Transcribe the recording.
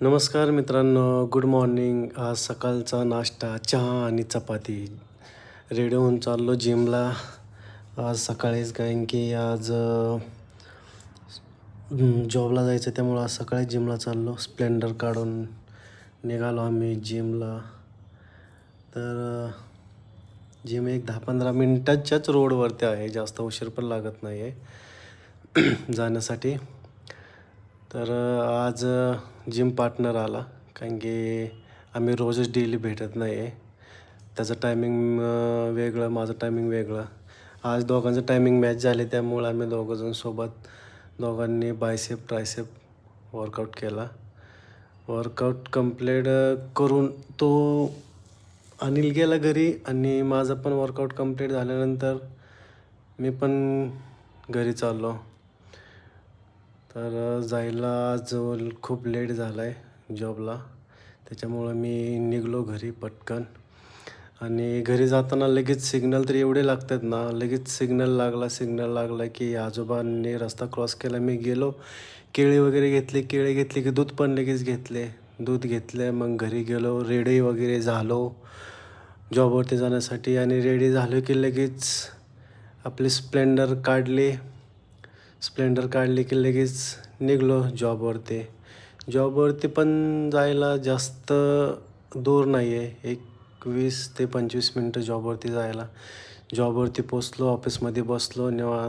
नमस्कार मित्रांनो, good morning. आज सकाळचा नाश्ता चहा आणि चपाती. रेडी होऊन चाललो जिमला. आज सकाळीच कारण की आज जॉबला जायचं त्यामुळं आज सकाळी जिमला चाललो. स्प्लेंडर काढून निघालो आम्ही जिमला. तर जिम एक 10-15 मिनटाच्याच रोडवरती आहे, जास्त उशीर पण लागत नाही आहे जाण्यासाठी. तर आज जिम पार्टनर आला कारण की आम्ही रोजच डेली भेटत नाही आहे. त्याचं टायमिंग वेगळं, माझं टायमिंग वेगळं. आज दोघांचं टायमिंग मॅच झाले त्यामुळं आम्ही दोघंजण सोबत दोघांनी बायसेप ट्रायसेप वर्कआउट केला. वर्कआउट कंप्लीट करून तो अनिल गेला घरी आणि माझं पण वर्कआउट कंप्लीट झाल्यानंतर मी पण घरी चाललो. तर जायला आज खूप लेट झाला आहे जॉबला, त्याच्यामुळं मी निघालो घरी पटकन. आणि घरी जाताना लगेच सिग्नल तर एवढे लागतात ना, लगेच सिग्नल लागला की आजोबांनी रस्ता क्रॉस केला. मी गेलो, केळी वगैरे घेतली, केळी घेतली की दूध पण लगेच घेतले. दूध घेतले, मग घरी गेलो, रेडी वगैरे झालो जॉबवरती जाण्यासाठी. आणि रेडी झालो की लगेच आपली स्प्लेंडर काढली की लगेच निघालो जॉबवरती. जॉबवरती पण जायला जास्त दूर नाही आहे, एक 20 ते 25 मिनटं जॉबवरती जायला. जॉबवरती पोचलो, ऑफिसमध्ये बसलो